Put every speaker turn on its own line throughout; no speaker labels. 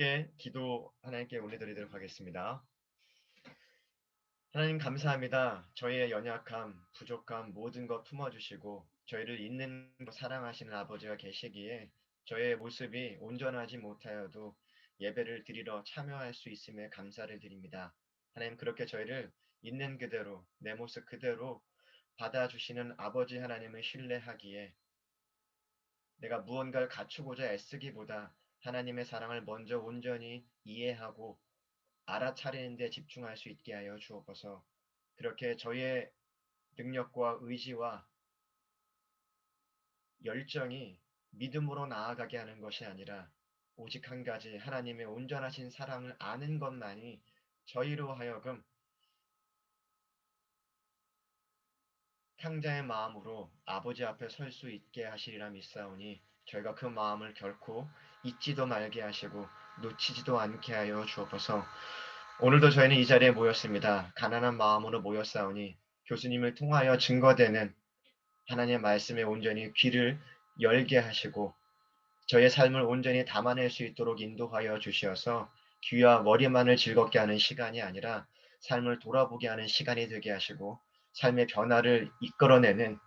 함께 기도 하나님께 올려드리도록 하겠습니다. 하나님 감사합니다. 저희의 연약함, 부족함 모든 것 품어주시고 저희를 있는 것 사랑하시는 아버지가 계시기에 저희의 모습이 온전하지 못하여도 예배를 드리러 참여할 수 있음에 감사를 드립니다. 하나님 그렇게 저희를 있는 그대로 내 모습 그대로 받아주시는 아버지 하나님을 신뢰하기에 내가 무언가를 갖추고자 애쓰기보다 하나님의 사랑을 먼저 온전히 이해하고 알아차리는 데 집중할 수 있게 하여 주옵소서. 그렇게 저희의 능력과 의지와 열정이 믿음으로 나아가게 하는 것이 아니라 오직 한 가지 하나님의 온전하신 사랑을 아는 것만이 저희로 하여금 탕자의 마음으로 아버지 앞에 설 수 있게 하시리라 믿사오니 저희가 그 마음을 결코 잊지도 말게 하시고 놓치지도 않게 하여 주옵소서. 오늘도 저희는 이 자리에 모였습니다. 가난한 마음으로 모였사오니 교수님을 통하여 증거되는 하나님의 말씀에 온전히 귀를 열게 하시고 저의 삶을 온전히 담아낼 수 있도록 인도하여 주시어서 귀와 머리만을 즐겁게 하는 시간이 아니라 삶을 돌아보게 하는 시간이 되게 하시고 삶의 변화를 이끌어내는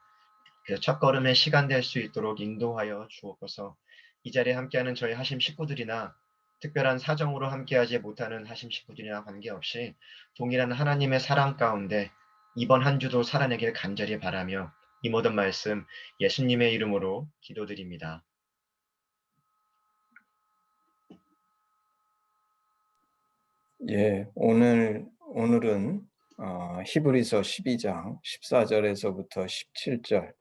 그 첫걸음의 시간 될 수 있도록 인도하여 주옵소서. 이 자리에 함께하는 저희 하심 식구들이나 특별한 사정으로 함께하지 못하는 하심 식구들이나 관계없이 동일한 하나님의 사랑 가운데 이번 한 주도 살아내길 간절히 바라며 이 모든 말씀 예수님의 이름으로 기도드립니다.
예, 오늘은 히브리서 12장 14절에서부터 17절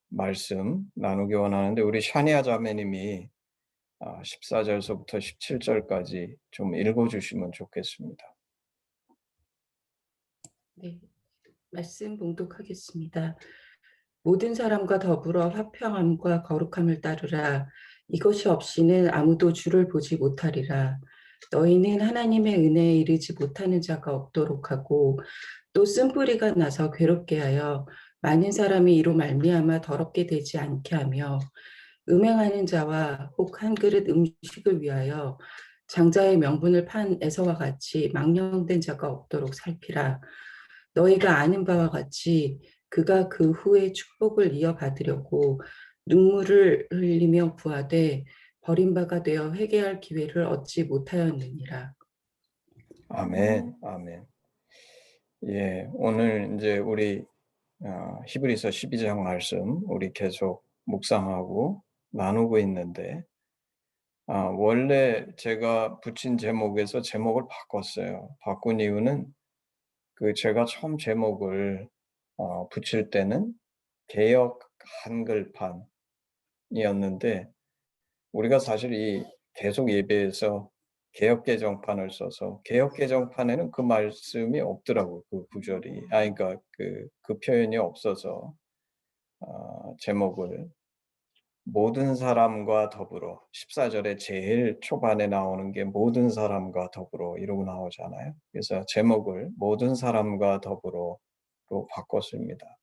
말씀 나누기 원하는데 우리 샤니아 자매님이 14절서부터 17절까지 좀 읽어주시면 좋겠습니다.
네, 말씀 봉독하겠습니다. 모든 사람과 더불어 화평함과 거룩함을 따르라. 이것이 없이는 아무도 주를 보지 못하리라. 너희는 하나님의 은혜에 이르지 못하는 자가 없도록 하고 또 쓴뿌리가 나서 괴롭게 하여 많은 사람이 이로 말미암아 더럽게 되지 않게 하며 음행하는 자와 혹 한 그릇 음식을 위하여 장자의 명분을 판 에서와 같이 망령된 자가 없도록 살피라. 너희가 아는 바와 같이 그가 그 후에 축복을 이어받으려고 눈물을 흘리며 구하되 버림바가 되어 회개할 기회를 얻지 못하였느니라.
아멘, 아멘. 예, 오늘 이제 우리 히브리서 12장 말씀 우리 계속 묵상하고 나누고 있는데 원래 제가 붙인 제목에서 제목을 바꿨어요. 바꾼 이유는 제가 처음 제목을 붙일 때는 개역 한글판이었는데 우리가 사실 이 계속 예배에서 개역 개정판을 써서 개역 개정판에는 그 말씀이 없더라고요. 그 구절이 그러니까 그 표현이 없어서 제목을 모든 사람과 더불어 14절에 제일 초반에 나오는 게 모든 사람과 더불어 이러고 나오잖아요. 그래서 제목을 모든 사람과 더불어로 바꿨습니다.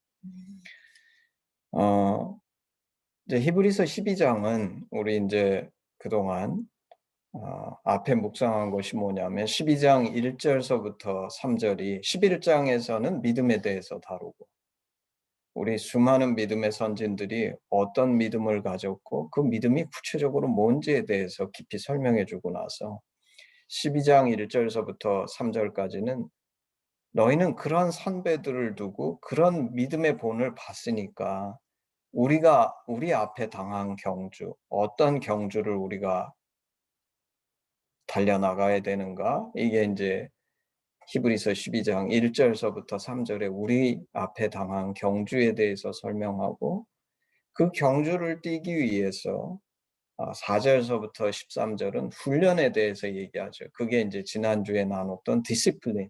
이제 히브리서 12장은 우리 이제 그동안 앞에 묵상한 것이 뭐냐면 12장 1절서부터 3절이 11장에서는 믿음에 대해서 다루고 우리 수많은 믿음의 선진들이 어떤 믿음을 가졌고 그 믿음이 구체적으로 뭔지에 대해서 깊이 설명해 주고 나서 12장 1절서부터 3절까지는 너희는 그런 선배들을 두고 그런 믿음의 본을 봤으니까 우리가 우리 앞에 당한 경주, 어떤 경주를 우리가 달려나가야 되는가? 이게 이제 히브리서 12장 1절서부터 3절에 우리 앞에 당한 경주에 대해서 설명하고 그 경주를 뛰기 위해서 4절서부터 13절은 훈련에 대해서 얘기하죠. 그게 이제 지난주에 나눴던 디시플린,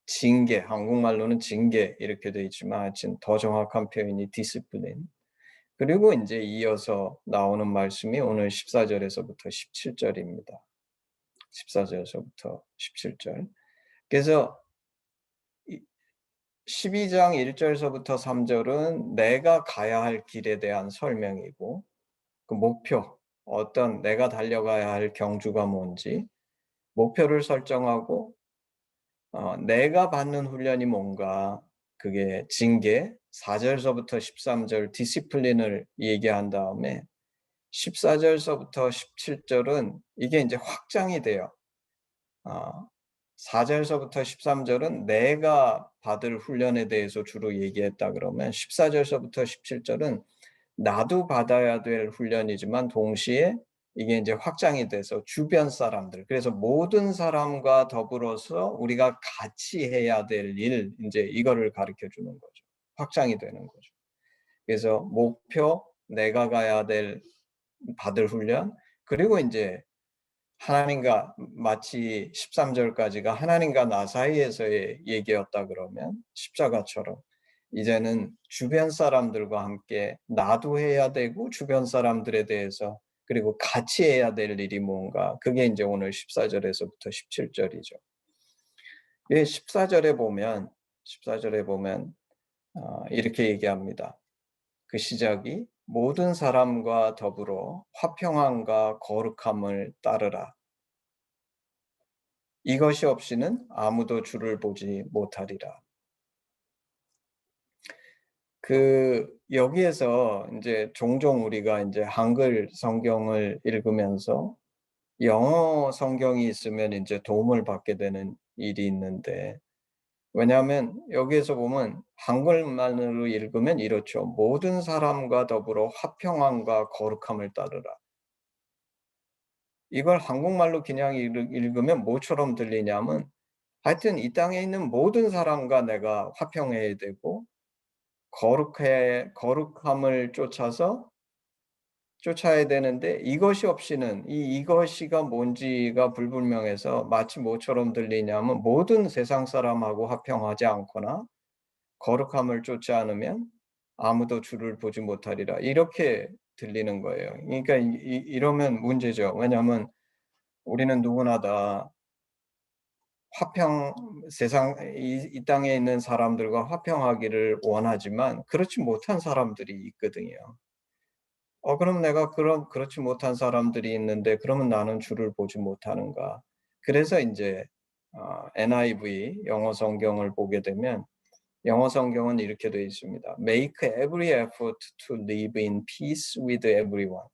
징계, 한국말로는 징계 이렇게 되어 있지만 하여튼 더 정확한 표현이 디시플린. 그리고 이제 이어서 나오는 말씀이 오늘 14절에서부터 17절입니다. 14절에서부터 17절. 그래서 12장 1절서부터 3절은 내가 가야 할 길에 대한 설명이고 그 목표, 어떤 내가 달려가야 할 경주가 뭔지 목표를 설정하고 내가 받는 훈련이 뭔가 그게 징계 4절서부터 13절 디시플린을 얘기한 다음에 14절서부터 17절은 이게 이제 확장이 돼요. 4절서부터 13절은 내가 받을 훈련에 대해서 주로 얘기했다 그러면 14절서부터 17절은 나도 받아야 될 훈련이지만 동시에 이게 이제 확장이 돼서 주변 사람들, 그래서 모든 사람과 더불어서 우리가 같이 해야 될 일, 이제 이거를 가르쳐 주는 거죠. 확장이 되는 거죠. 그래서 목표, 내가 가야 될 받을 훈련, 그리고 이제 하나님과 마치 13절까지가 하나님과 나 사이에서의 얘기였다 그러면 십자가처럼 이제는 주변 사람들과 함께 나도 해야 되고 주변 사람들에 대해서 그리고 같이 해야 될 일이 뭔가 그게 이제 오늘 14절에서부터 17절이죠. 14절에 보면 이렇게 얘기합니다. 그 시작이 모든 사람과 더불어 화평함과 거룩함을 따르라. 이것이 없이는 아무도 주를 보지 못하리라. 여기에서 이제 종종 우리가 이제 한글 성경을 읽으면서 영어 성경이 있으면 이제 도움을 받게 되는 일이 있는데, 왜냐하면 여기에서 보면 한글만으로 읽으면 이렇죠. 모든 사람과 더불어 화평함과 거룩함을 따르라. 이걸 한국말로 그냥 읽으면 뭐처럼 들리냐면 하여튼 이 땅에 있는 모든 사람과 내가 화평해야 되고 거룩함을 쫓아야 되는데 이것이 없이는 이것이가 뭔지가 불분명해서 마치 뭐처럼 들리냐면 모든 세상 사람하고 화평하지 않거나 거룩함을 쫓지 않으면 아무도 주를 보지 못하리라. 이렇게 들리는 거예요. 그러니까 이러면 문제죠. 왜냐하면 우리는 누구나 다 이 땅에 있는 사람들과 화평하기를 원하지만 그렇지 못한 사람들이 있거든요. 그럼 내가 그렇지 못한 사람들이 있는데 그러면 나는 주를 보지 못하는가? 그래서 이제 NIV 영어 성경을 보게 되면 영어 성경은 이렇게 되어 있습니다. Make every effort to live in peace with everyone.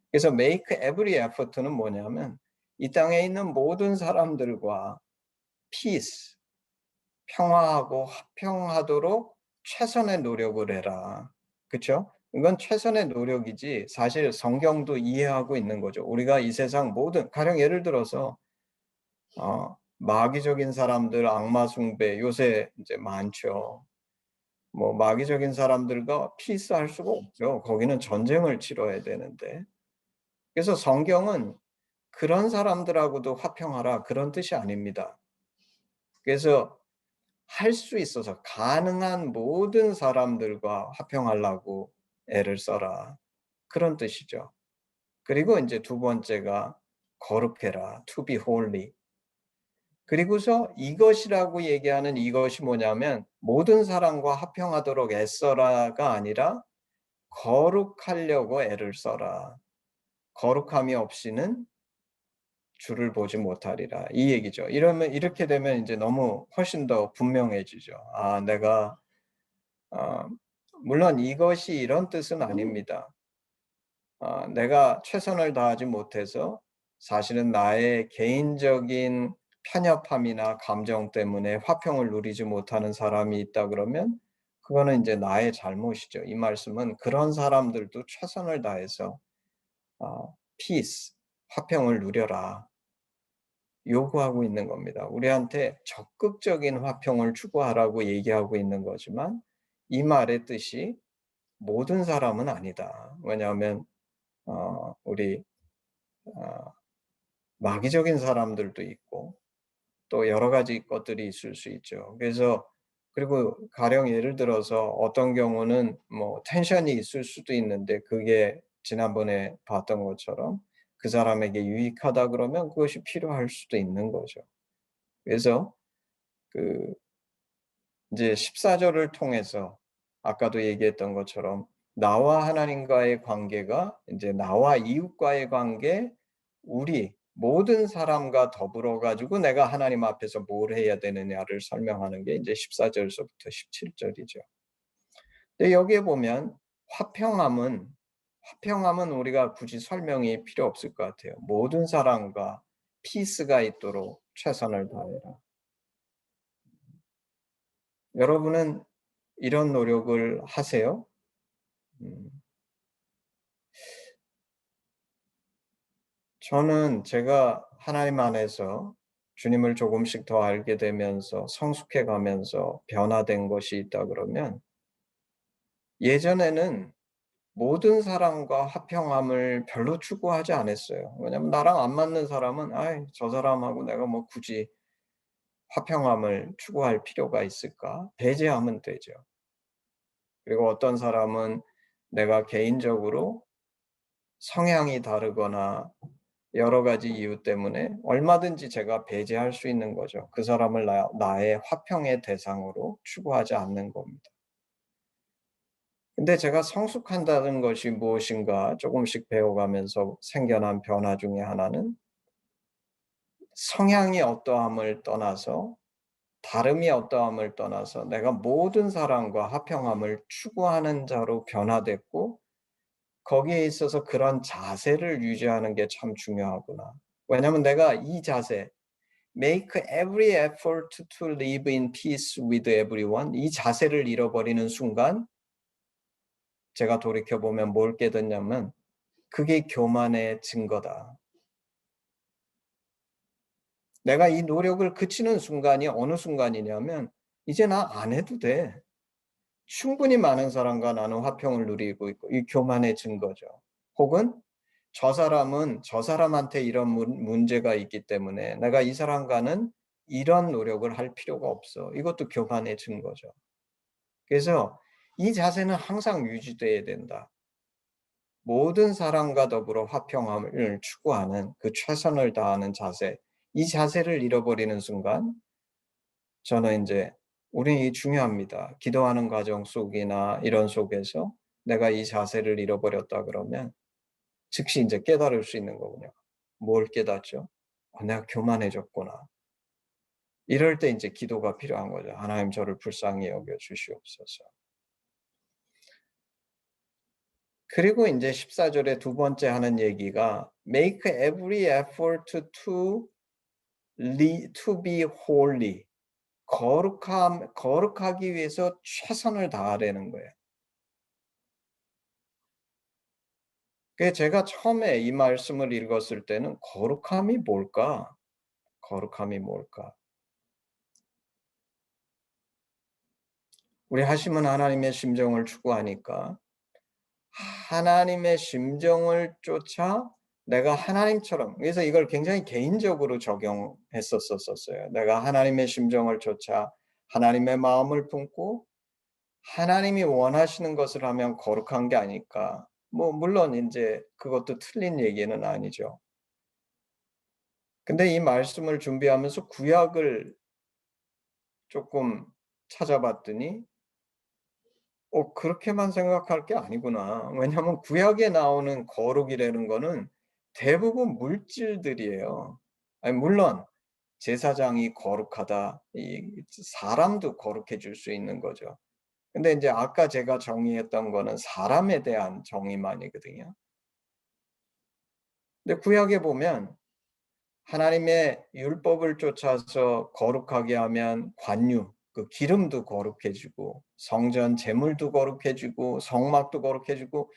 그래서 make every effort는 뭐냐면 이 땅에 있는 모든 사람들과 peace, 평화하고 화평하도록 최선의 노력을 해라. 그렇죠? 이건 최선의 노력이지 사실 성경도 이해하고 있는 거죠. 우리가 이 세상 가령 예를 들어서 마귀적인 사람들, 악마 숭배 요새 이제 많죠. 뭐 마귀적인 사람들과 피스할 수가 없죠. 거기는 전쟁을 치러야 되는데. 그래서 성경은 그런 사람들하고도 화평하라 그런 뜻이 아닙니다. 그래서 할 수 있어서 가능한 모든 사람들과 화평하려고 애를 써라. 그런 뜻이죠. 그리고 이제 두 번째가 거룩해라. To be holy. 그리고서 이것이라고 얘기하는 이것이 뭐냐면 모든 사람과 화평하도록 애써라가 아니라 거룩하려고 애를 써라. 거룩함이 없이는 주를 보지 못하리라. 이 얘기죠. 이렇게 되면 이제 너무 훨씬 더 분명해지죠. 내가 물론 이것이 이런 뜻은 아닙니다. 내가 최선을 다하지 못해서 사실은 나의 개인적인 편협함이나 감정 때문에 화평을 누리지 못하는 사람이 있다 그러면 그거는 이제 나의 잘못이죠. 이 말씀은 그런 사람들도 최선을 다해서 peace, 화평을 누려라. 요구하고 있는 겁니다. 우리한테 적극적인 화평을 추구하라고 얘기하고 있는 거지만 이 말의 뜻이 모든 사람은 아니다. 왜냐하면 우리 마귀적인 사람들도 있고 또 여러 가지 것들이 있을 수 있죠. 그리고 가령 예를 들어서 어떤 경우는 뭐 텐션이 있을 수도 있는데 그게 지난번에 봤던 것처럼 그 사람에게 유익하다 그러면 그것이 필요할 수도 있는 거죠. 그래서 이제 14절을 통해서 아까도 얘기했던 것처럼 나와 하나님과의 관계가 이제 나와 이웃과의 관계, 우리 모든 사람과 더불어 가지고 내가 하나님 앞에서 뭘 해야 되느냐를 설명하는 게 이제 14절서부터 17절이죠. 근데 여기에 보면 화평함은 우리가 굳이 설명이 필요 없을 것 같아요. 모든 사람과 피스가 있도록 최선을 다해라. 여러분은 이런 노력을 하세요? 음, 저는 제가 하나님 안에서 주님을 조금씩 더 알게 되면서 성숙해 가면서 변화된 것이 있다 그러면 예전에는 모든 사람과 화평함을 별로 추구하지 않았어요. 왜냐하면 나랑 안 맞는 사람은 '아이 저 사람하고 내가 뭐 굳이 화평함을 추구할 필요가 있을까?' 배제하면 되죠. 그리고 어떤 사람은 내가 개인적으로 성향이 다르거나 여러 가지 이유 때문에 얼마든지 제가 배제할 수 있는 거죠. 그 사람을 나의 화평의 대상으로 추구하지 않는 겁니다. 근데 제가 성숙한다는 것이 무엇인가 조금씩 배워가면서 생겨난 변화 중에 하나는 성향이 어떠함을 떠나서 다름이 어떠함을 떠나서 내가 모든 사람과 화평함을 추구하는 자로 변화됐고 거기에 있어서 그런 자세를 유지하는 게 참 중요하구나. 왜냐하면 내가 이 자세 make every effort to live in peace with everyone 이 자세를 잃어버리는 순간 제가 돌이켜보면 뭘 깨닫냐면 그게 교만의 증거다. 내가 이 노력을 그치는 순간이 어느 순간이냐면 이제 나 안 해도 돼. 충분히 많은 사람과 나는 화평을 누리고 있고 이 교만의 증거죠. 혹은 저 사람은 저 사람한테 이런 문제가 있기 때문에 내가 이 사람과는 이런 노력을 할 필요가 없어. 이것도 교만의 증거죠. 그래서 이 자세는 항상 유지돼야 된다. 모든 사람과 더불어 화평함을 추구하는 그 최선을 다하는 자세. 이 자세를 잃어버리는 순간 저는 이제 우리 중요합니다. 기도하는 과정 속이나 이런 속에서 내가 이 자세를 잃어버렸다 그러면 즉시 이제 깨달을 수 있는 거군요. 뭘 깨닫죠? '내가 교만해졌구나.' 이럴 때 이제 기도가 필요한 거죠. '하나님 저를 불쌍히 여겨 주시옵소서.' 그리고 인제 14절에 두 번째 하는 얘기가 "Make every effort to be holy." 거룩하기 위해서 최선을 다하라는 거예요. 그 제가 처음에 이 말씀을 읽었을 때는 '거룩함이 뭘까? 거룩함이 뭘까?' 우리 하심은 하나님의 심정을 추구하니까 하나님의 심정을 쫓아 내가 하나님처럼 그래서 이걸 굉장히 개인적으로 적용했었었어요. 내가 하나님의 심정을 쫓아 하나님의 마음을 품고 하나님이 원하시는 것을 하면 거룩한 게 아닐까. 뭐 물론 인제 그것도 틀린 얘기는 아니죠. 근데 이 말씀을 준비하면서 구약을 쪼끔 찾아봤더니 그렇게만 생각할 게 아니구나. 왜냐하면 구약에 나오는 거룩이라는 거는 대부분 물질들이에요. 아니 물론 제사장이 거룩하다. 이 사람도 거룩해질 수 있는 거죠. 근데 인제 아까 제가 정의했던 거는 사람에 대한 정의만이거든요. 근데 구약에 보면 하나님의 율법을 쫓아서 거룩하게 하면 관유, 그 기름도 거룩해지고 성전 제물도 거룩해지고 성막도 거룩해지고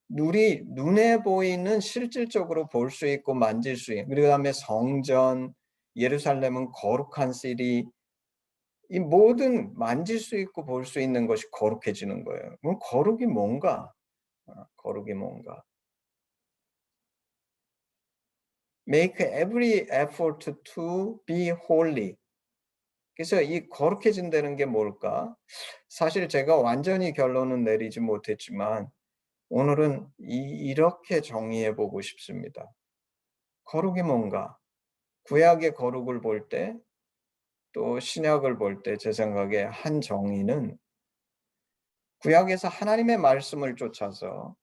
누리 눈에 보이는 실질적으로 볼 수 있고 만질 수 있는 그다음에 성전, 예루살렘은 거룩한 city 이 모든 만질 수 있고 볼 수 있는 것이 거룩해지는 거예요. 그럼 거룩이 뭔가? 거룩이 뭔가? Make every effort to be holy. 그래서 이 거룩해진다는 게 뭘까? 사실 제가 완전히 결론은 내리지 못했지만 오늘은 이렇게 정의해 보고 싶습니다. 거룩이 뭔가? 구약의 거룩을 볼 때 또 신약을 볼 때 제 생각에 한 정의는 구약에서 하나님의 말씀을 쫓아서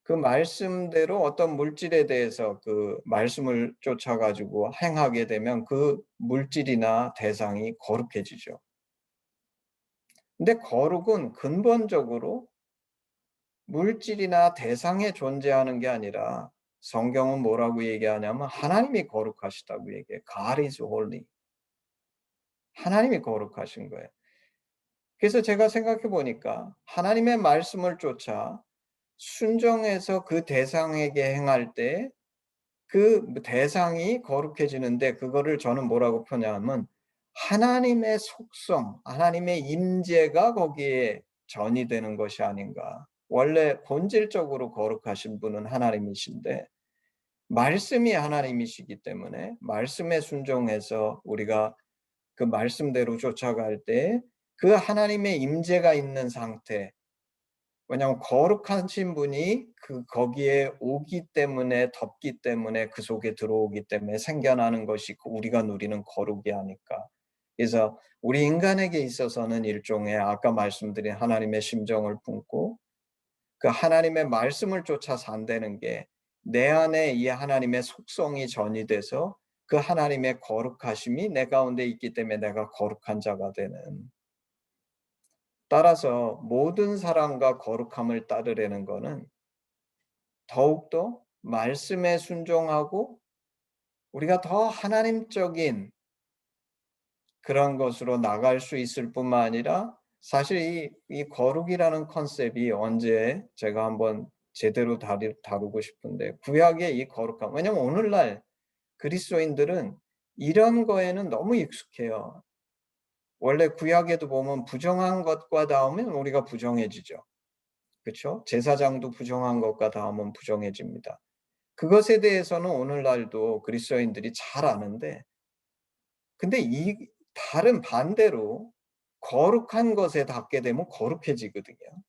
그 말씀대로 어떤 물질에 대해서 그 말씀을 쫓아가지고 행하게 되면 그 물질이나 대상이 거룩해지죠. 근데 거룩은 근본적으로 물질이나 대상에 존재하는 게 아니라 성경은 뭐라고 얘기하냐면 하나님이 거룩하시다고 얘기해요. God is holy. 하나님이 거룩하신 거예요. 그래서 제가 생각해 보니까 하나님의 말씀을 쫓아 순종해서 그 대상에게 행할 때 그 대상이 거룩해지는데 그거를 저는 뭐라고 표현하면 하나님의 속성, 하나님의 임재가 거기에 전이되는 것이 아닌가. 원래 본질적으로 거룩하신 분은 하나님이신데 말씀이 하나님이시기 때문에 말씀에 순종해서 우리가 그 말씀대로 쫓아갈 때 그 하나님의 임재가 있는 상태, 왜냐하면 거룩하신 분이 거기에 오기 때문에 덮기 때문에 그 속에 들어오기 때문에 생겨나는 것이 우리가 누리는 거룩이 아닐까. 그래서 우리 인간에게 있어서는 일종의 아까 말씀드린 하나님의 심정을 품고 그 하나님의 말씀을 쫓아 산다는 게 내 안에 이 하나님의 속성이 전이돼서 그 하나님의 거룩하심이 내 가운데 있기 때문에 내가 거룩한 자가 되는. 따라서 모든 사람과 거룩함을 따르려는 것은 더욱더 말씀에 순종하고 우리가 더 하나님적인 그런 것으로 나갈 수 있을 뿐만 아니라 사실 이 거룩이라는 컨셉이 언제 제가 한번 제대로 다루고 싶은데 구약의 이 거룩함. 왜냐하면 오늘날 그리스도인들은 이런 거에는 너무 익숙해요. 원래 구약에도 보면 부정한 것과 닿으면 우리가 부정해지죠. 그렇죠? 제사장도 부정한 것과 닿으면 부정해집니다. 그것에 대해서는 오늘날도 그리스도인들이 잘 아는데 근데 이 다른 반대로 거룩한 것에 닿게 되면 거룩해지거든요.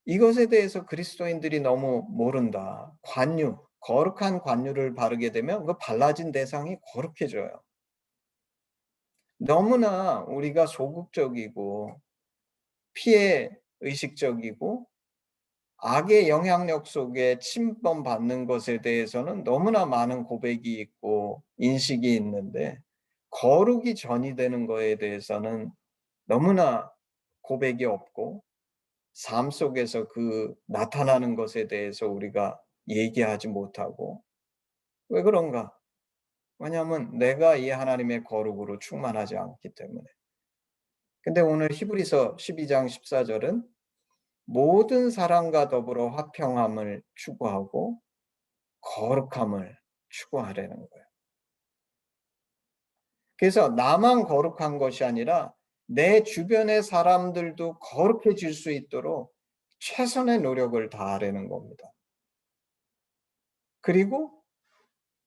이것에 대해서 그리스도인들이 너무 모른다. 관유, 거룩한 관유를 바르게 되면 그 발라진 대상이 거룩해져요. 너무나 우리가 소극적이고 피해 의식적이고 악의 영향력 속에 침범받는 것에 대해서는 너무나 많은 고백이 있고 인식이 있는데 거룩이 전이되는 것에 대해서는 너무나 고백이 없고 삶 속에서 그 나타나는 것에 대해서 우리가 얘기하지 못하고 왜 그런가? 왜냐하면 내가 이 하나님의 거룩으로 충만하지 않기 때문에. 근데 오늘 히브리서 12장 14절은 모든 사람과 더불어 화평함을 추구하고 거룩함을 추구하라는 거예요. 그래서 나만 거룩한 것이 아니라 내 주변의 사람들도 거룩해질 수 있도록 최선의 노력을 다하라는 겁니다. 그리고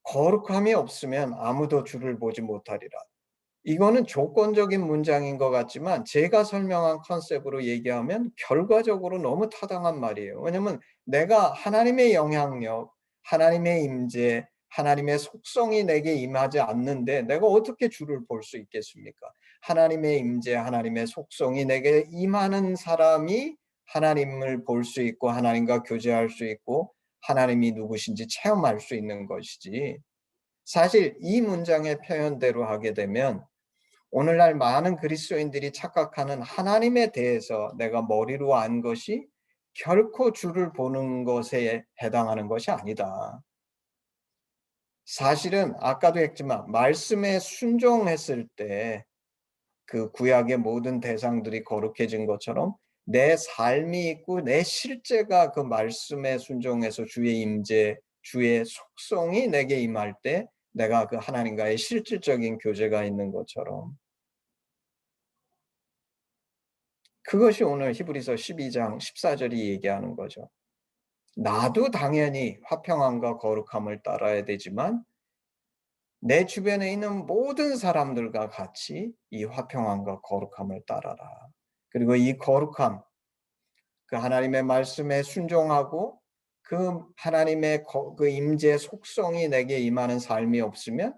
거룩함이 없으면 아무도 주를 보지 못하리라. 이거는 조건적인 문장인 것 같지만 제가 설명한 컨셉으로 얘기하면 결과적으로 너무 타당한 말이에요. 왜냐하면 내가 하나님의 영향력, 하나님의 임재, 하나님의 속성이 내게 임하지 않는데 내가 어떻게 주를 볼 수 있겠습니까? 하나님의 임재, 하나님의 속성이 내게 임하는 사람이 하나님을 볼 수 있고 하나님과 교제할 수 있고 하나님이 누구신지 체험할 수 있는 것이지. 사실 이 문장의 표현대로 하게 되면 오늘날 많은 그리스도인들이 착각하는 하나님에 대해서 내가 머리로 안 것이 결코 주를 보는 것에 해당하는 것이 아니다. 사실은 아까도 했지만 말씀에 순종했을 때 그 구약의 모든 대상들이 거룩해진 것처럼 내 삶이 있고 내 실제가 그 말씀에 순종해서 주의 임재, 주의 속성이 내게 임할 때 내가 그 하나님과의 실질적인 교제가 있는 것처럼 그것이 오늘 히브리서 12장 14절이 얘기하는 거죠. 나도 당연히 화평함과 거룩함을 따라야 되지만 내 주변에 있는 모든 사람들과 같이 이 화평함과 거룩함을 따라라. 그리고 이 거룩함, 그 하나님의 말씀에 순종하고 그 하나님의 그 임재 속성이 내게 임하는 삶이 없으면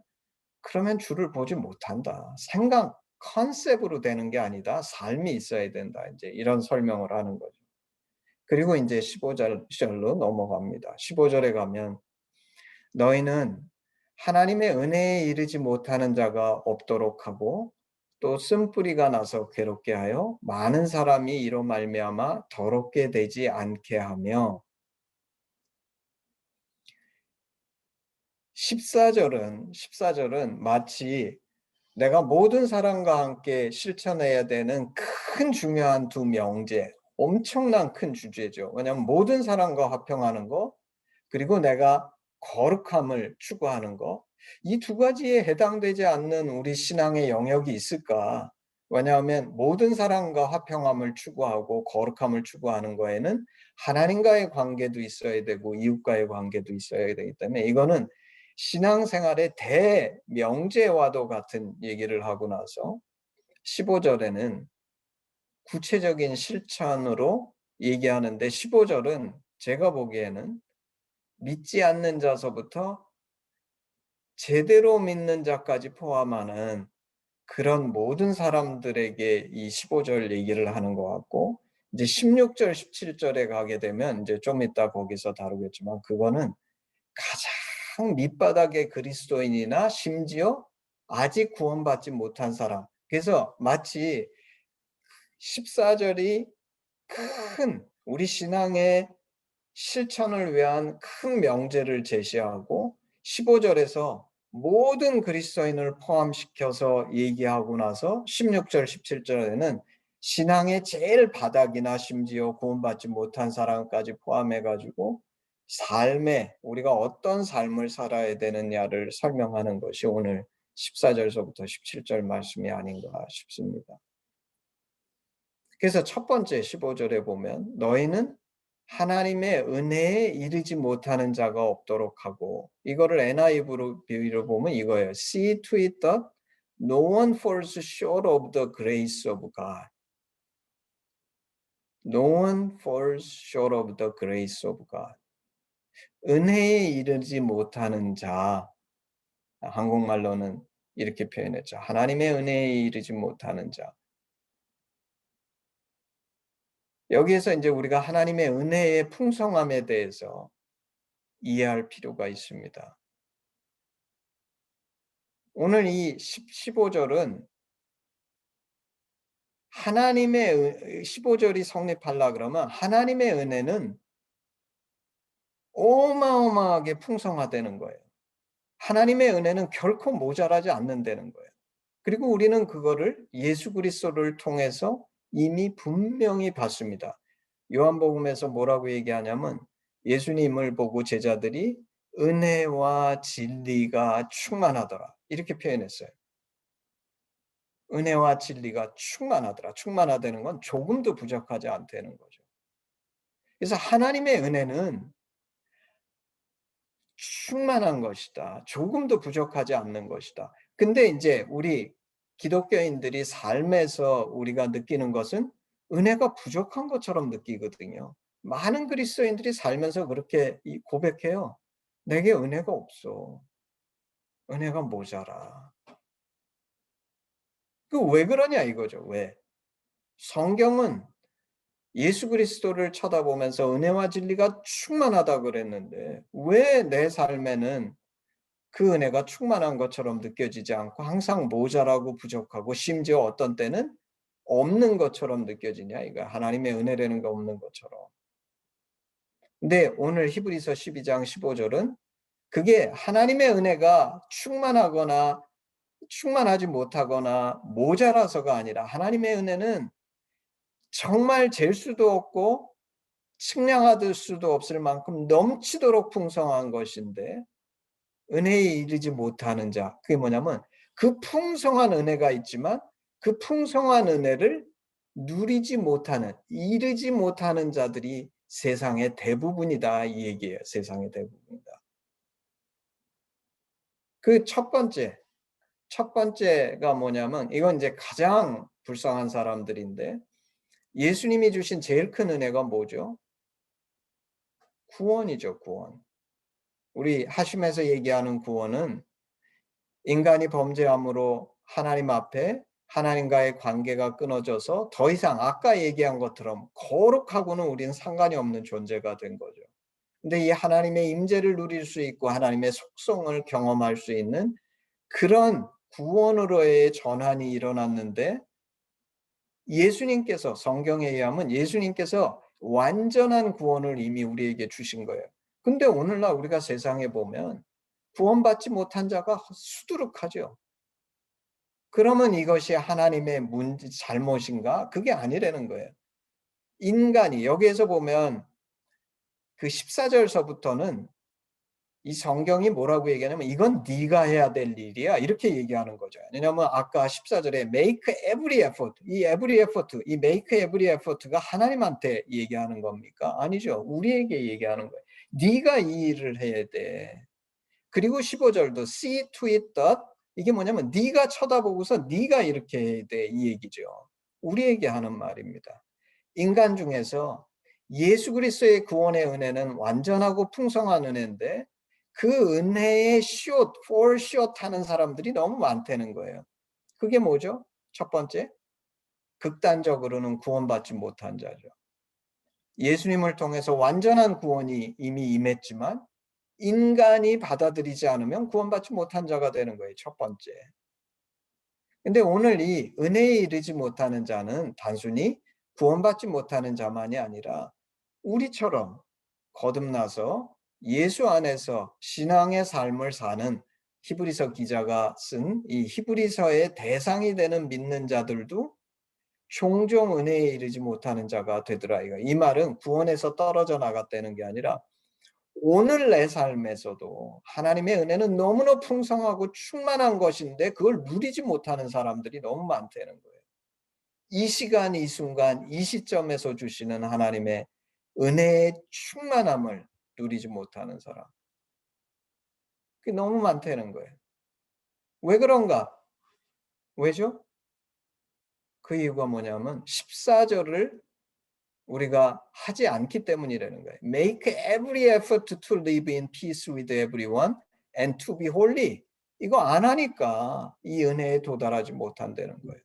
그러면 주를 보지 못한다. 컨셉으로 되는 게 아니다. 삶이 있어야 된다. 이제 이런 설명을 하는 거죠. 그리고 이제 15절로 넘어갑니다. 15절에 가면 너희는 하나님의 은혜에 이르지 못하는 자가 없도록 하고 또 쓴뿌리가 나서 괴롭게 하여 많은 사람이 이로 말미암아 더럽게 되지 않게 하며 14절은 마치 내가 모든 사람과 함께 실천해야 되는 큰 중요한 두 명제, 엄청난 큰 주제죠. 왜냐하면 모든 사람과 화평하는 거, 그리고 내가 거룩함을 추구하는 거, 이 두 가지에 해당되지 않는 우리 신앙의 영역이 있을까? 왜냐하면 모든 사람과 화평함을 추구하고 거룩함을 추구하는 거에는 하나님과의 관계도 있어야 되고 이웃과의 관계도 있어야 되기 때문에 이거는 신앙생활의 대명제와도 같은 얘기를 하고 나서 15절에는 구체적인 실천으로 얘기하는데 15절은 제가 보기에는 믿지 않는 자서부터 제대로 믿는 자까지 포함하는 그런 모든 사람들에게 이 15절 얘기를 하는 것 같고 이제 16절, 17절에 가게 되면 이제 좀 이따 거기서 다루겠지만 그거는 가장 밑바닥의 그리스도인이나 심지어 아직 구원받지 못한 사람. 그래서 마치 14절이 큰 우리 신앙의 실천을 위한 큰 명제를 제시하고 15절에서 모든 그리스도인을 포함시켜서 얘기하고 나서 16절, 17절에는 신앙의 제일 바닥이나 심지어 구원받지 못한 사람까지 포함해가지고 삶에 우리가 어떤 삶을 살아야 되느냐를 설명하는 것이 오늘 14절서부터 17절 말씀이 아닌가 싶습니다. 그래서 첫 번째 15절에 보면 너희는 하나님의 은혜에 이르지 못하는 자가 없도록 하고 이거를 NIV로 비유로 보면 이거예요. See to it that no one falls short of the grace of God. No one falls short of the grace of God. 은혜에 이르지 못하는 자, 한국말로는 이렇게 표현했죠. 하나님의 은혜에 이르지 못하는 자. 여기에서 이제 우리가 하나님의 은혜의 풍성함에 대해서 이해할 필요가 있습니다. 오늘 이 15절은 하나님의 15절이 성립하려 그러면 하나님의 은혜는 어마어마하게 풍성하다는 거예요. 하나님의 은혜는 결코 모자라지 않는다는 거예요. 그리고 우리는 그거를 예수 그리스도를 통해서 이미 분명히 봤습니다. 요한복음에서 뭐라고 얘기하냐면 예수님을 보고 제자들이 은혜와 진리가 충만하더라. 이렇게 표현했어요. 은혜와 진리가 충만하더라. 충만하다는 건 조금도 부족하지 않다는 거죠. 그래서 하나님의 은혜는 충만한 것이다. 조금도 부족하지 않는 것이다. 근데 이제 우리 기독교인들이 삶에서 우리가 느끼는 것은 은혜가 부족한 것처럼 느끼거든요. 많은 그리스도인들이 살면서 그렇게 고백해요. 내게 은혜가 없어. 은혜가 모자라. 그 왜 그러냐 이거죠. 왜? 성경은 예수 그리스도를 쳐다보면서 은혜와 진리가 충만하다 그랬는데 왜 내 삶에는 그 은혜가 충만한 것처럼 느껴지지 않고 항상 모자라고 부족하고 심지어 어떤 때는 없는 것처럼 느껴지냐 이거 하나님의 은혜라는 거 없는 것처럼. 근데 오늘 히브리서 12장 15절은 그게 하나님의 은혜가 충만하거나 충만하지 못하거나 모자라서가 아니라 하나님의 은혜는 정말 잴 수도 없고 측량할 수도 없을 만큼 넘치도록 풍성한 것인데 은혜에 이르지 못하는 자. 그게 뭐냐면 그 풍성한 은혜가 있지만 그 풍성한 은혜를 누리지 못하는, 이르지 못하는 자들이 세상의 대부분이다 이 얘기예요. 세상의 대부분이다. 그 첫 번째가 뭐냐면 이건 이제 가장 불쌍한 사람들인데 예수님이 주신 제일 큰 은혜가 뭐죠? 구원이죠, 구원. 우리 하심에서 얘기하는 구원은 인간이 범죄함으로 하나님 앞에 하나님과의 관계가 끊어져서 더 이상 아까 얘기한 것처럼 거룩하고는 우리는 상관이 없는 존재가 된 거죠. 근데 이 하나님의 임재를 누릴 수 있고 하나님의 속성을 경험할 수 있는 그런 구원으로의 전환이 일어났는데, 예수님께서, 성경에 의하면 예수님께서 완전한 구원을 이미 우리에게 주신 거예요. 근데 오늘날 우리가 세상에 보면 구원받지 못한 자가 수두룩하죠. 그러면 이것이 하나님의 잘못인가? 그게 아니라는 거예요. 인간이, 여기에서 보면 그 14절서부터는 이 성경이 뭐라고 얘기하냐면 이건 네가 해야 될 일이야, 이렇게 얘기하는 거죠. 왜냐하면 아까 14절에 make every effort, 이 every effort, 이 make every effort가 하나님한테 얘기하는 겁니까? 아니죠. 우리에게 얘기하는 거예요. 네가 이 일을 해야 돼. 그리고 15절도 see to it that, 이게 뭐냐면 네가 쳐다보고서 네가 이렇게 해야 돼, 이 얘기죠. 우리에게 하는 말입니다. 인간 중에서 예수 그리스도의 구원의 은혜는 완전하고 풍성한 은혜인데 그 은혜에 fall short 하는 사람들이 너무 많다는 거예요. 그게 뭐죠? 첫 번째, 극단적으로는 구원받지 못한 자죠. 예수님을 통해서 완전한 구원이 이미 임했지만 인간이 받아들이지 않으면 구원받지 못한 자가 되는 거예요. 첫 번째. 근데 오늘 이 은혜에 이르지 못하는 자는 단순히 구원받지 못하는 자만이 아니라 우리처럼 거듭나서 예수 안에서 신앙의 삶을 사는, 히브리서 기자가 쓴 이 히브리서의 대상이 되는 믿는 자들도 종종 은혜에 이르지 못하는 자가 되더라. 이 말은 구원에서 떨어져 나갔다는 게 아니라 오늘 내 삶에서도 하나님의 은혜는 너무나 풍성하고 충만한 것인데 그걸 누리지 못하는 사람들이 너무 많다는 거예요. 이 시간, 이 순간, 이 시점에서 주시는 하나님의 은혜의 충만함을 누리지 못하는 사람, 그게 너무 많다는 거예요. 왜 그런가? 왜죠? 그 이유가 뭐냐면 14절을 우리가 하지 않기 때문이라는 거예요. Make every effort to live in peace with everyone and to be holy. 이거 안 하니까 이 은혜에 도달하지 못한다는 거예요.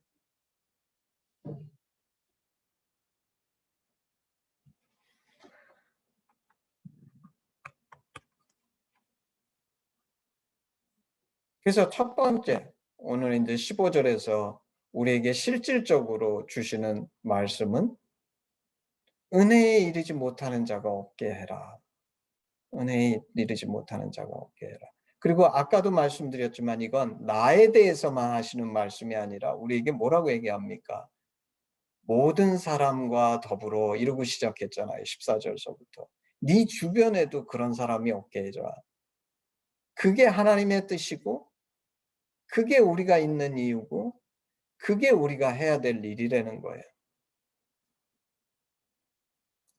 그래서 첫 번째, 오늘 이제 15절에서 우리에게 실질적으로 주시는 말씀은 은혜에 이르지 못하는 자가 없게 해라. 은혜에 이르지 못하는 자가 없게 해라. 그리고 아까도 말씀드렸지만 이건 나에 대해서만 하시는 말씀이 아니라 우리에게 뭐라고 얘기합니까? 모든 사람과 더불어, 이러고 시작했잖아요. 14절서부터. 네 주변에도 그런 사람이 없게 해줘라. 그게 하나님의 뜻이고 그게 우리가 있는 이유고 그게 우리가 해야 될 일이라는 거예요.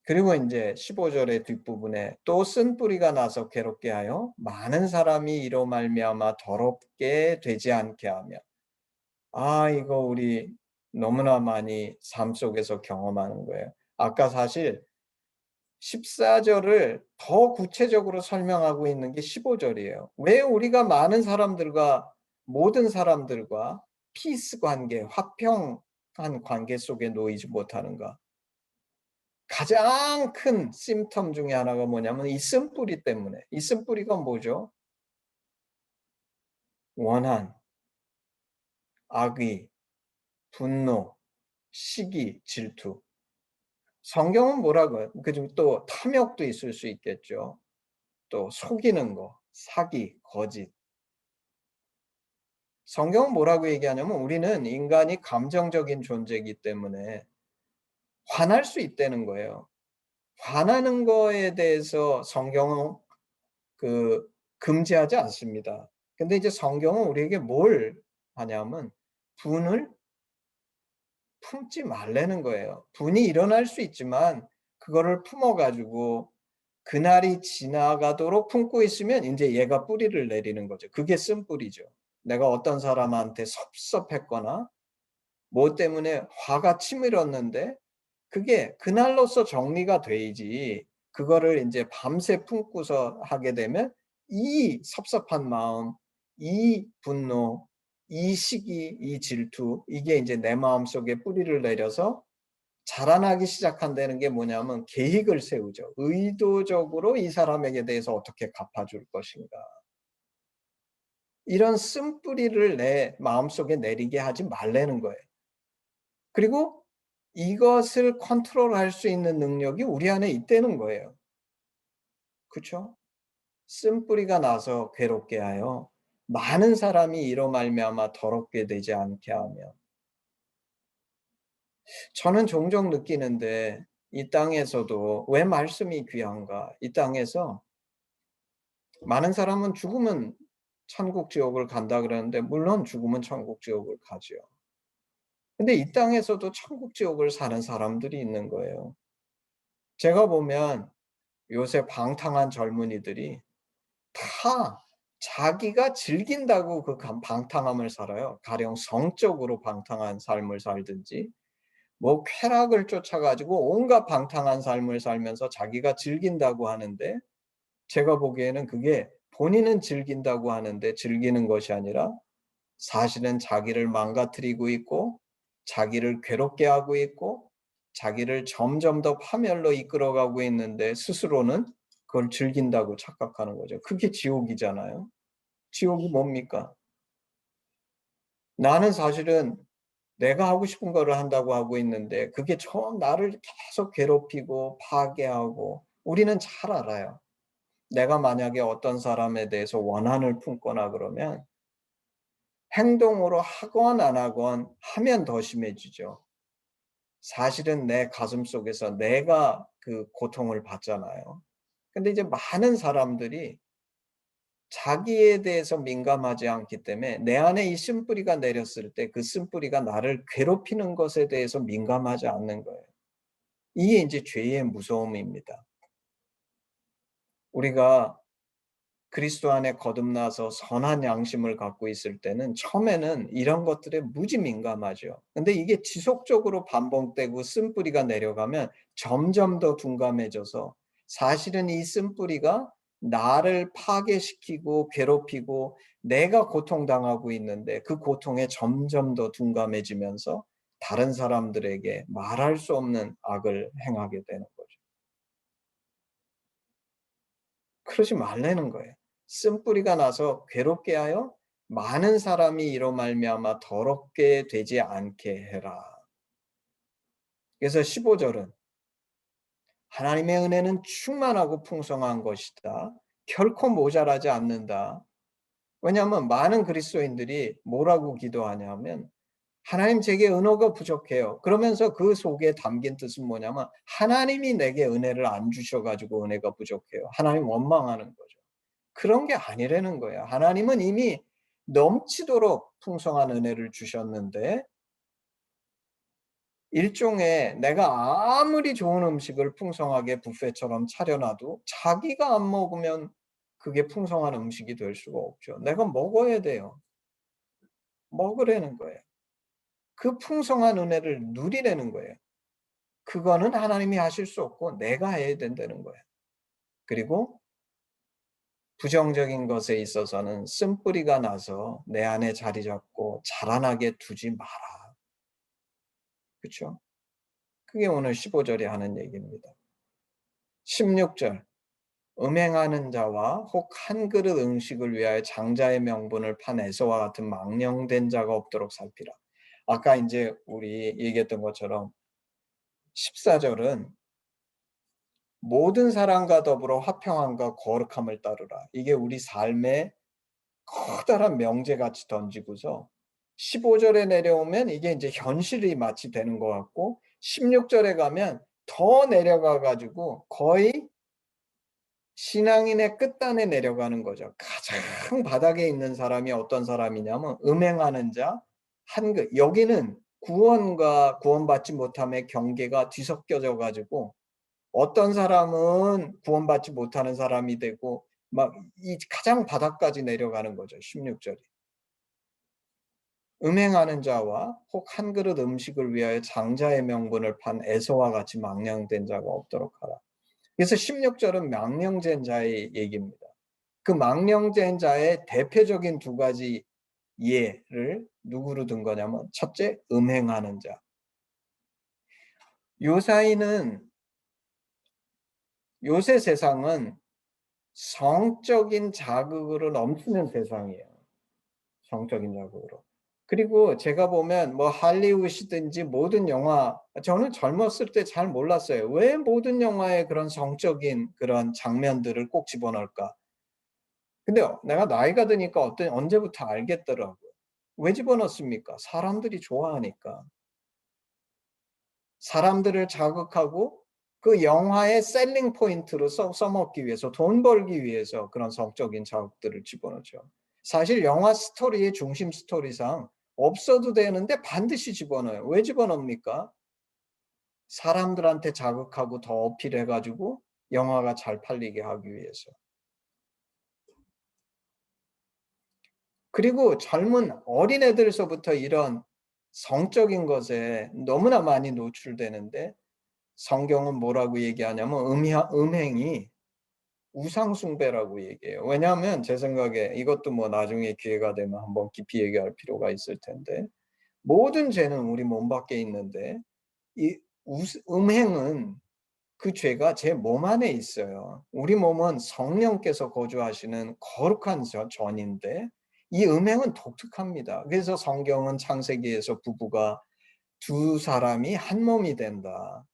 그리고 이제 15절의 뒷부분에 또 쓴뿌리가 나서 괴롭게 하여 많은 사람이 이로 말미암아 더럽게 되지 않게 하며. 이거 우리 너무나 많이 삶 속에서 경험하는 거예요. 아까 사실 14절을 더 구체적으로 설명하고 있는 게 15절이에요. 왜 우리가 많은 사람들과, 모든 사람들과 피스 관계, 화평한 관계 속에 놓이지 못하는가? 가장 큰 심텀 중에 하나가 뭐냐면 이 쓴뿌리 때문에. 이 쓴뿌리가 뭐죠? 원한, 악의, 분노, 시기, 질투. 성경은 뭐라고요? 그중 또 탐욕도 있을 수 있겠죠. 또 속이는 거, 사기, 거짓. 성경은 뭐라고 얘기하냐면 우리는 인간이 감정적인 존재이기 때문에 화날 수 있다는 거예요. 화나는 거에 대해서 성경은 금지하지 않습니다. 근데 이제 성경은 우리에게 뭘 하냐면 분을 품지 말라는 거예요. 분이 일어날 수 있지만 그거를 품어가지고 그날이 지나가도록 품고 있으면 이제 얘가 뿌리를 내리는 거죠. 그게 쓴뿌리죠. 내가 어떤 사람한테 섭섭했거나 뭐 때문에 화가 치밀었는데 그게 그날로서 정리가 돼야지, 그거를 이제 밤새 품고서 하게 되면 이 섭섭한 마음, 이 분노, 이 시기, 이 질투, 이게 이제 내 마음속에 뿌리를 내려서 자라나기 시작한다는 게 뭐냐면 계획을 세우죠. 의도적으로 이 사람에게 대해서 어떻게 갚아줄 것인가. 이런 쓴뿌리를 내 마음속에 내리게 하지 말라는 거예요. 그리고 이것을 컨트롤할 수 있는 능력이 우리 안에 있다는 거예요. 그렇죠? 쓴뿌리가 나서 괴롭게 하여 많은 사람이 이로 말미암아 더럽게 되지 않게 하며. 저는 종종 느끼는데 이 땅에서도 왜 말씀이 귀한가? 이 땅에서 많은 사람은 죽으면 천국 지옥을 간다 그러는데 물론 죽으면 천국 지옥을 가죠. 근데 이 땅에서도 천국 지옥을 사는 사람들이 있는 거예요. 제가 보면 요새 방탕한 젊은이들이 다 자기가 즐긴다고 그 방탕함을 살아요. 가령 성적으로 방탕한 삶을 살든지 뭐 쾌락을 쫓아가지고 온갖 방탕한 삶을 살면서 자기가 즐긴다고 하는데 제가 보기에는 그게 본인은 즐긴다고 하는데 즐기는 것이 아니라 사실은 자기를 망가뜨리고 있고 자기를 괴롭게 하고 있고 자기를 점점 더 파멸로 이끌어가고 있는데 스스로는 그걸 즐긴다고 착각하는 거죠. 그게 지옥이잖아요. 지옥이 뭡니까? 나는 사실은 내가 하고 싶은 거를 한다고 하고 있는데 그게 나를 계속 괴롭히고 파괴하고 우리는 잘 알아요. 내가 만약에 어떤 사람에 대해서 원한을 품거나 그러면 행동으로 하건 안 하건 하면 더 심해지죠. 사실은 내 가슴속에서 내가 그 고통을 받잖아요. 근데 이제 많은 사람들이 자기에 대해서 민감하지 않기 때문에 내 안에 이 쓴뿌리가 내렸을 때 그 쓴뿌리가 나를 괴롭히는 것에 대해서 민감하지 않는 거예요. 이게 이제 죄의 무서움입니다. 우리가 그리스도 안에 거듭나서 선한 양심을 갖고 있을 때는 처음에는 이런 것들에 무지 민감하죠. 근데 이게 지속적으로 반복되고 쓴뿌리가 내려가면 점점 더 둔감해져서 사실은 이 쓴뿌리가 나를 파괴시키고 괴롭히고 내가 고통당하고 있는데 그 고통에 점점 더 둔감해지면서 다른 사람들에게 말할 수 없는 악을 행하게 되는 거죠. 그러지 말라는 거예요. 쓴뿌리가 나서 괴롭게 하여 많은 사람이 이로 말미암아 더럽게 되지 않게 해라. 그래서 15절은 하나님의 은혜는 충만하고 풍성한 것이다. 결코 모자라지 않는다. 왜냐하면 많은 그리스도인들이 뭐라고 기도하냐면 하나님 제게 은혜가 부족해요. 그러면서 그 속에 담긴 뜻은 뭐냐면 하나님이 내게 은혜를 안 주셔가지고 은혜가 부족해요. 하나님 원망하는 거죠. 그런 게 아니라는 거야. 하나님은 이미 넘치도록 풍성한 은혜를 주셨는데 일종의 내가 아무리 좋은 음식을 풍성하게 뷔페처럼 차려놔도 자기가 안 먹으면 그게 풍성한 음식이 될 수가 없죠. 내가 먹어야 돼요. 먹으라는 거예요. 그 풍성한 은혜를 누리라는 거예요. 그거는 하나님이 하실 수 없고 내가 해야 된다는 거예요. 그리고 부정적인 것에 있어서는 쓴뿌리가 나서 내 안에 자리 잡고 자라나게 두지 마라. 그렇죠? 그게 오늘 15절이 하는 얘기입니다. 16절 음행하는 자와 혹 한 그릇 음식을 위하여 장자의 명분을 판 에서와 같은 망령된 자가 없도록 살피라. 아까 이제 우리 얘기했던 것처럼 14절은 모든 사람과 더불어 화평함과 거룩함을 따르라. 이게 우리 삶의 커다란 명제같이 던지고서 15절에 내려오면 이게 이제 현실이 마치 되는 것 같고 16절에 가면 더 내려가 가지고 거의 신앙인의 끝단에 내려가는 거죠. 가장 바닥에 있는 사람이 어떤 사람이냐면 음행하는 자, 여기는 구원과 구원받지 못함의 경계가 뒤섞여져 가지고 어떤 사람은 구원받지 못하는 사람이 되고 막 이 가장 바닥까지 내려가는 거죠. 16절이. 음행하는 자와 혹 한 그릇 음식을 위하여 장자의 명분을 판 에서와 같이 망령된 자가 없도록 하라. 그래서 16절은 망령된 자의 얘기입니다. 그 망령된 자의 대표적인 두 가지 예를 누구로 든 거냐면 첫째, 음행하는 자. 요새 세상은 성적인 자극으로 넘치는 세상이에요. 성적인 자극으로. 그리고 제가 보면 뭐 할리우드든지 모든 영화, 저는 젊었을 때 잘 몰랐어요. 왜 모든 영화에 그런 성적인 그런 장면들을 꼭 집어넣을까? 근데 내가 나이가 드니까 언제부터 알겠더라고요. 왜 집어넣습니까? 사람들이 좋아하니까. 사람들을 자극하고 그 영화의 셀링 포인트로 써먹기 위해서, 돈 벌기 위해서 그런 성적인 자극들을 집어넣죠. 사실 영화 스토리의 중심 스토리상 없어도 되는데 반드시 집어넣어요. 왜 집어넣습니까? 사람들한테 자극하고 더 어필해가지고 영화가 잘 팔리게 하기 위해서. 그리고 젊은 어린애들서부터 이런 성적인 것에 너무나 많이 노출되는데, 성경은 뭐라고 얘기하냐면 음행이 우상숭배라고 얘기해요. 왜냐하면 제 생각에 이것도 뭐 나중에 기회가 되면 한번 깊이 얘기할 필요가 있을 텐데, 모든 죄는 우리 몸 밖에 있는데 이 음행은 그 죄가 제 몸 안에 있어요. 우리 몸은 성령께서 거주하시는 거룩한 전인데 이 음행은 독특합니다. 그래서 성경은 창세기에서 부부가 두 사람이 한 몸이 된다.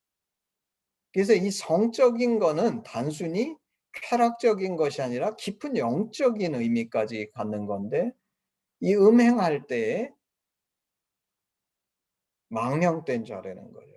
그래서 이 성적인 거는 단순히 쾌락적인 것이 아니라 깊은 영적인 의미까지 갖는 건데, 이 음행할 때에 망령된 자라는 거예요.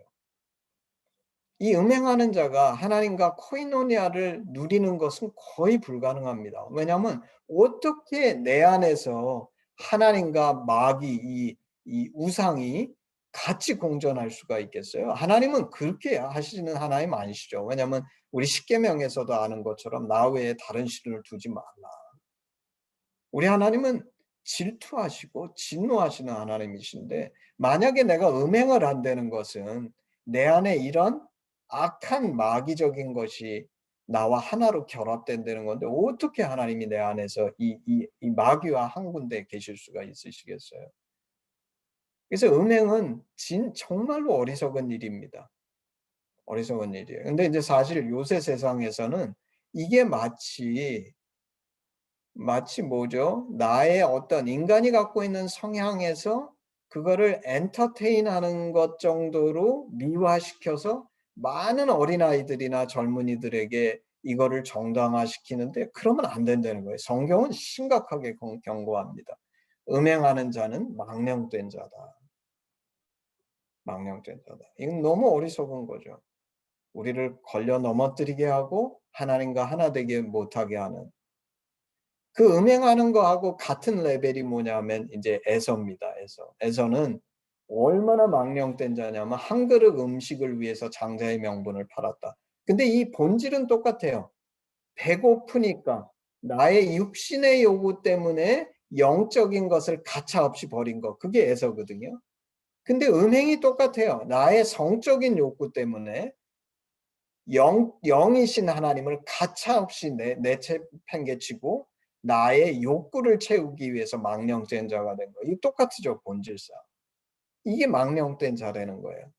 이 음행하는 자가 하나님과 코이노니아를 누리는 것은 거의 불가능합니다. 왜냐하면 어떻게 내 안에서 하나님과 마귀, 이 우상이 같이 공존할 수가 있겠어요? 하나님은 그렇게 하시는 하나님 아니시죠. 왜냐하면 우리 십계명에서도 아는 것처럼 나 외에 다른 신을 두지 말라. 우리 하나님은 질투하시고 진노하시는 하나님이신데, 만약에 내가 음행을 한다는 것은 내 안에 이런 악한 마귀적인 것이 나와 하나로 결합된다는 건데, 어떻게 하나님이 내 안에서 이 마귀와 한 군데 계실 수가 있으시겠어요? 그래서 음행은 정말로 어리석은 일입니다. 어리석은 일이에요. 근데 이제 사실 요새 세상에서는 이게 마치 뭐죠? 나의 어떤 인간이 갖고 있는 성향에서 그거를 엔터테인하는 것 정도로 미화시켜서 많은 어린아이들이나 젊은이들에게 이거를 정당화시키는데, 그러면 안 된다는 거예요. 성경은 심각하게 경고합니다. 음행하는 자는 망령된 자다. 망령된 자다. 이건 너무 어리석은 거죠. 우리를 걸려 넘어뜨리게 하고 하나님과 하나 되게 못하게 하는. 그 음행하는 거하고 같은 레벨이 뭐냐면 이제 에서입니다. 에서는 얼마나 망령된 자냐면 한 그릇 음식을 위해서 장자의 명분을 팔았다. 근데 이 본질은 똑같아요. 배고프니까 나의 육신의 요구 때문에 영적인 것을 가차없이 버린 거. 그게 에서거든요. 근데 음행이 똑같아요. 나의 성적인 욕구 때문에 영이신 하나님을 가차없이 내팽개치고 나의 욕구를 채우기 위해서 망령된 자가 된 거예요. 이 똑같죠, 본질상. 이게 망령된 자라는 거예요.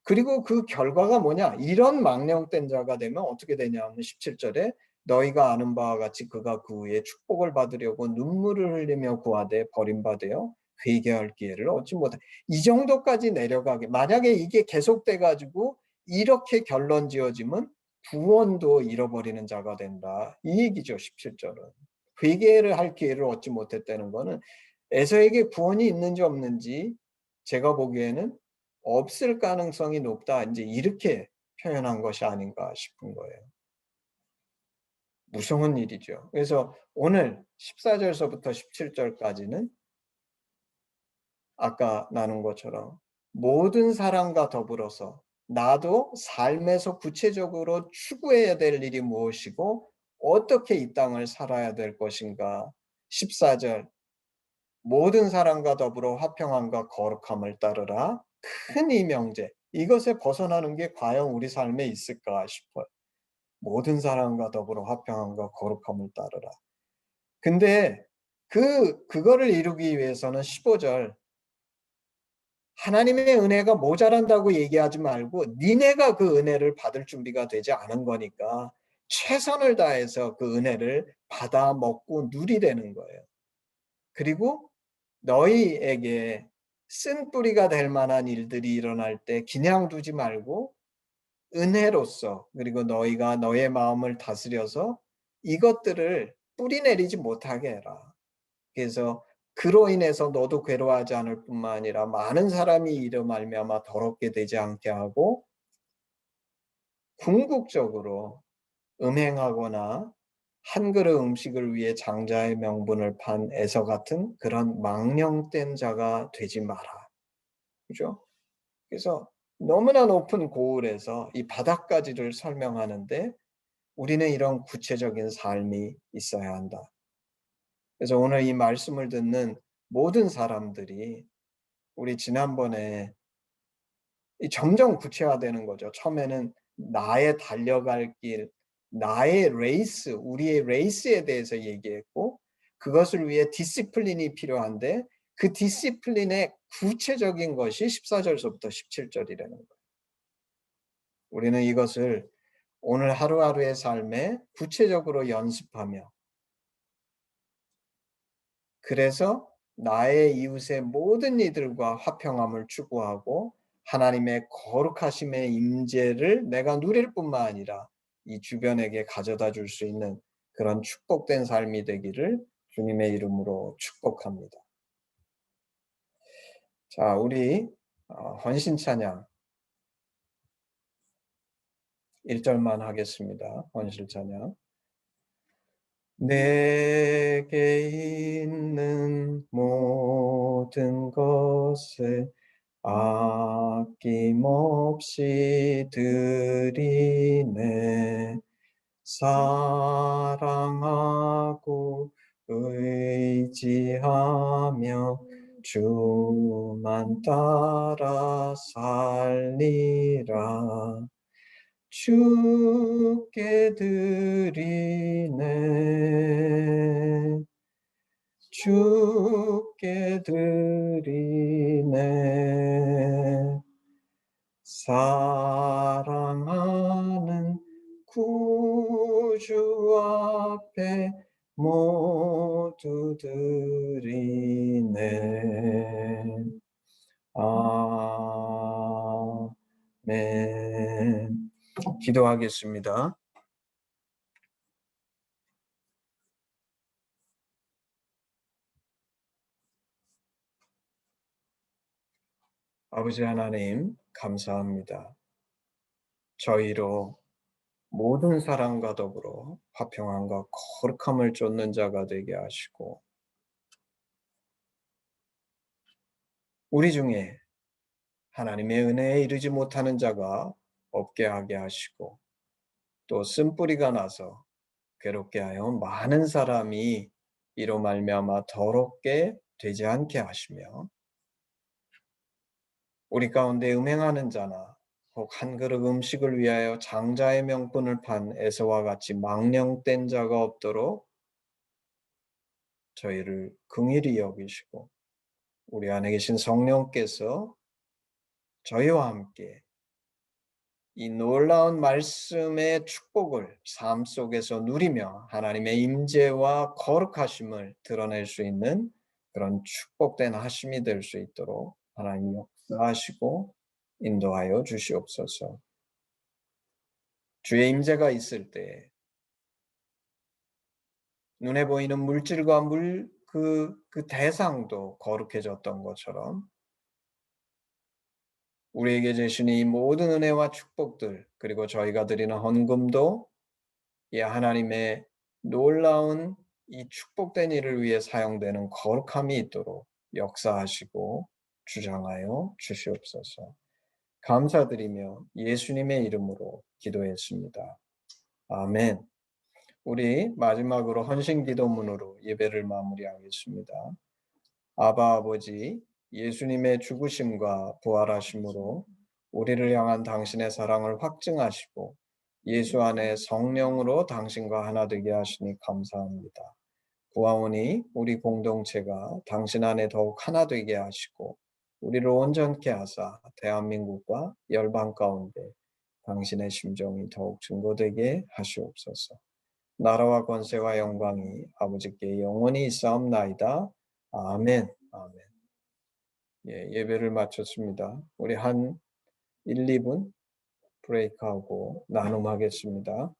그리고 그 결과가 뭐냐? 이런 망령된 자가 되면 어떻게 되냐면 17절에 너희가 아는 바와 같이 그가 그 후에 축복을 받으려고 눈물을 흘리며 구하되 버림받으여 회개할 기회를 얻지 못해. 이 정도까지 내려가게. 만약에 이게 계속돼 가지고 이렇게 결론 지어지면 구원도 잃어버리는 자가 된다. 이 얘기죠, 17절은. 회개를 할 기회를 얻지 못했다는 거는 에서에게 구원이 있는지 없는지 제가 보기에는 없을 가능성이 높다. 이제 이렇게 표현한 것이 아닌가 싶은 거예요. 무서운 일이죠. 그래서 오늘 14절서부터 17절까지는 아까 나눈 것처럼 모든 사람과 더불어서 나도 삶에서 구체적으로 추구해야 될 일이 무엇이고 어떻게 이 땅을 살아야 될 것인가. 14절 모든 사람과 더불어 화평함과 거룩함을 따르라. 큰 이 명제. 이것에 벗어나는 게 과연 우리 삶에 있을까 싶어요. 모든 사람과 더불어 화평함과 거룩함을 따르라. 근데 그거를 이루기 위해서는 15절 하나님의 은혜가 모자란다고 얘기하지 말고 니네가 그 은혜를 받을 준비가 되지 않은 거니까 최선을 다해서 그 은혜를 받아 먹고 누리라는 거예요. 그리고 너희에게 쓴뿌리가 될 만한 일들이 일어날 때 그냥 두지 말고 은혜로서 그리고 너희가 너의 마음을 다스려서 이것들을 뿌리 내리지 못하게 해라. 그래서 그로 인해서 너도 괴로워하지 않을 뿐만 아니라 많은 사람이 이로 말미암아 더럽게 되지 않게 하고 궁극적으로 음행하거나 한 그릇 음식을 위해 장자의 명분을 판 에서 같은 그런 망령된 자가 되지 마라. 그죠? 그래서 너무나 높은 고을에서 이 바닥까지를 설명하는데 우리는 이런 구체적인 삶이 있어야 한다. 그래서 오늘 이 말씀을 듣는 모든 사람들이 우리 지난번에 점점 구체화되는 거죠. 처음에는 나의 달려갈 길, 나의 레이스, 우리의 레이스에 대해서 얘기했고 그것을 위해 디시플린이 필요한데 그 디시플린의 구체적인 것이 14절서부터 17절이라는 거예요. 우리는 이것을 오늘 하루하루의 삶에 구체적으로 연습하며 그래서 나의 이웃의 모든 이들과 화평함을 추구하고 하나님의 거룩하심의 임재를 내가 누릴 뿐만 아니라 이 주변에게 가져다 줄 수 있는 그런 축복된 삶이 되기를 주님의 이름으로 축복합니다. 자, 우리 헌신 찬양 1절만 하겠습니다. 헌신 찬양. 내게 있는 모든 것을 아낌없이 드리네. 사랑하고 의지하며 주만 따라 살리라. 주께 드리네. 주께 드리네. 사랑하는 구주 앞에 모두 드리네. 아멘. 기도하겠습니다. 아버지 하나님, 감사합니다. 저희로 모든 사람과 더불어 화평함과 거룩함을 쫓는 자가 되게 하시고 우리 중에 하나님의 은혜에 이르지 못하는 자가 없게 하게 하시고 또 쓴뿌리가 나서 괴롭게 하여 많은 사람이 이로 말미암아 더럽게 되지 않게 하시며 우리 가운데 음행하는 자나 혹 한 그릇 음식을 위하여 장자의 명분을 판 에서와 같이 망령된 자가 없도록 저희를 긍휼히 여기시고 우리 안에 계신 성령께서 저희와 함께 이 놀라운 말씀의 축복을 삶 속에서 누리며 하나님의 임재와 거룩하심을 드러낼 수 있는 그런 축복된 하심이 될 수 있도록 하나님 역사하시고 인도하여 주시옵소서. 주의 임재가 있을 때 눈에 보이는 물질과 그 대상도 거룩해졌던 것처럼 우리에게 주신 이 모든 은혜와 축복들 그리고 저희가 드리는 헌금도 이 하나님의 놀라운 이 축복된 일을 위해 사용되는 거룩함이 있도록 역사하시고 주장하여 주시옵소서. 감사드리며 예수님의 이름으로 기도했습니다. 아멘. 우리 마지막으로 헌신 기도문으로 예배를 마무리하겠습니다. 아바 아버지, 예수님의 죽으심과 부활하심으로 우리를 향한 당신의 사랑을 확증하시고 예수 안에 성령으로 당신과 하나 되게 하시니 감사합니다. 구하오니 우리 공동체가 당신 안에 더욱 하나 되게 하시고 우리를 온전케 하사 대한민국과 열방 가운데 당신의 심정이 더욱 증거되게 하시옵소서. 나라와 권세와 영광이 아버지께 영원히 있사옵나이다. 아멘. 아멘. 예, 예배를 마쳤습니다. 우리 한 1, 2분 브레이크하고 나눔하겠습니다.